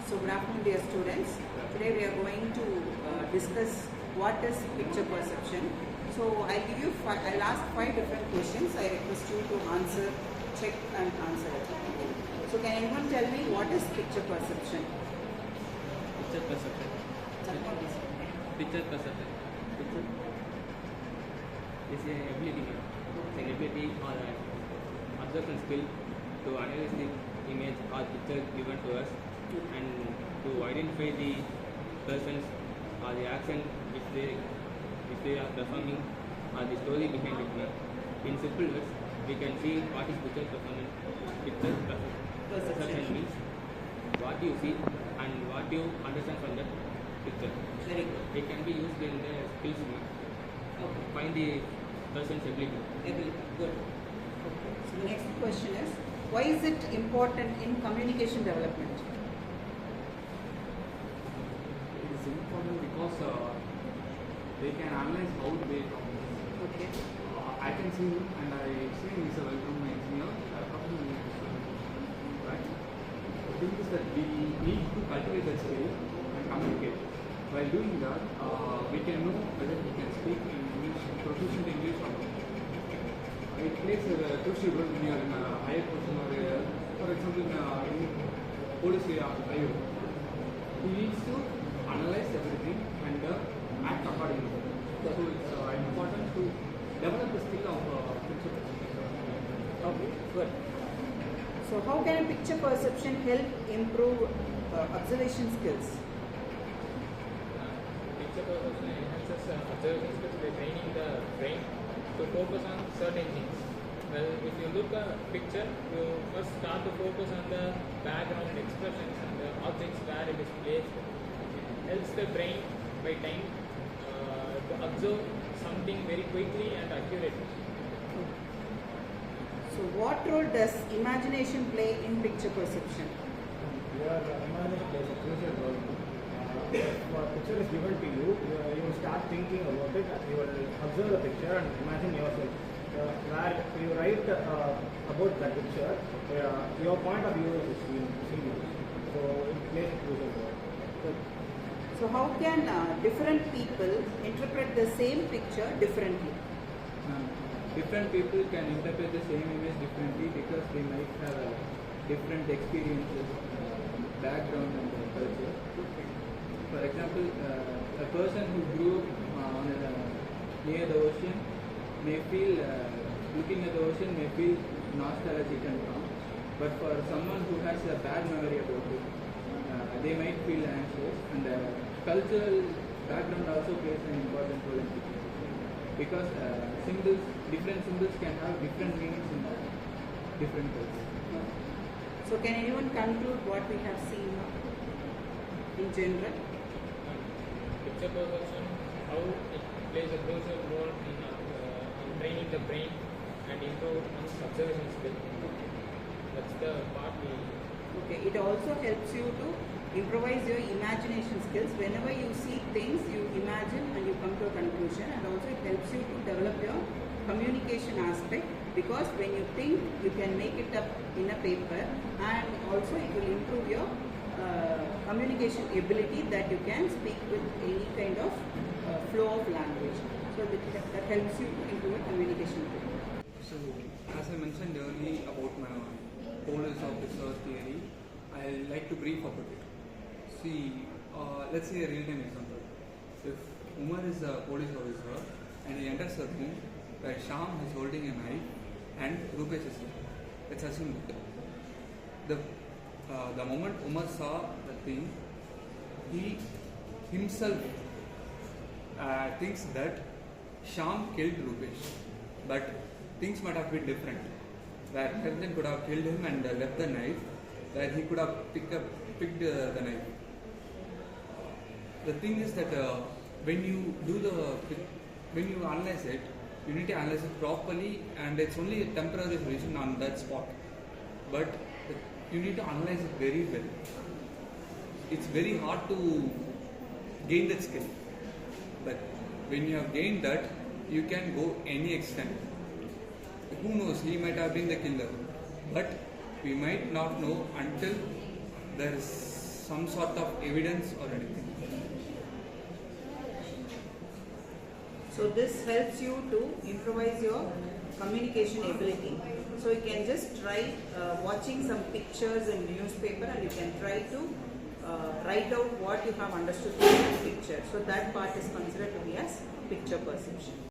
So good afternoon dear students. Today we are going to discuss what is picture perception. So I'll ask 5 different questions. I request you to answer, check and answer it. Okay. So can anyone tell me what is picture perception? Picture perception. Picture perception. Picture is an ability. It's an ability or an observation skill to analyze the image or picture given to us and to identify the persons or the action which they are performing or the story behind it. In simple words, we can see what is picture performance. Picture perception means what you see and what you understand from that picture. Very good. It can be used in the skills. Okay. Find the person's ability. Ability. Good. Okay. So the next question is, why is it important in communication development? It is important because they can analyze how they communicate. Okay. I can see him and I say he's a welcome engineer. Right? The thing is that we need to cultivate that skill and communicate. While doing that, we can know whether we can speak in English, proficient English or not. It plays a crucial role when you are in a higher position or, for example, in police area. He needs to analyze everything and act accordingly. So it's important to develop the skill of picture perception. Okay, good. So how can a picture perception help improve observation skills? Picture perception enhances observation skills by training the brain to focus on certain things. Well, if you look at a picture, you first start to focus on the background expressions and the objects where it is placed. It helps the brain by time to observe something very quickly and accurately. So what role does imagination play in picture perception? Your imagination plays a crucial role. If a picture is given to you, you will start thinking about it, you will observe the picture and imagine yourself. Where you write about that picture, your point of view is seen. So it plays a crucial role. Good. So how can different people interpret the same picture differently? Different people can interpret the same image differently because they might have different experiences, background and culture. For example, a person who grew up near the ocean may feel, looking at the ocean may feel nostalgic and calm. But for someone who has a bad memory about it, they might feel anxious. And cultural background also plays an important role in picture because different symbols can have different meanings in different cultures. So can anyone conclude what we have seen in general? Picture perception, how it plays a crucial role in training the brain and improve observation skill. That's the part we. Okay, it also helps you to improvise your imagination skills. Whenever you see things, you imagine and you come to a conclusion, and also it helps you to develop your communication aspect, because when you think, you can make it up in a paper, and also it will improve your communication ability, that you can speak with any kind of flow of language. So that helps you to improve your communication ability. So, as I mentioned earlier about my police officer theory, I like to brief about it. See, let's say a real-time example. If Umar is a police officer and he enters a room where Sham is holding a knife and Rupesh is there, let's assume that. The moment Umar saw the thing, he himself thinks that Sham killed Rupesh, but things might have been different. Where Harjan could have killed him and left the knife, where he could have picked the knife. The thing is that when you analyze it, you need to analyze it properly, and it's only a temporary solution on that spot. But you need to analyze it very well. It's very hard to gain that skill. But when you have gained that, you can go any extent. Who knows, he might have been the killer. But we might not know until there is some sort of evidence or anything. So this helps you to improvise your communication ability. So you can just try watching some pictures in newspaper, and you can try to write out what you have understood from the picture. So that part is considered to be as picture perception.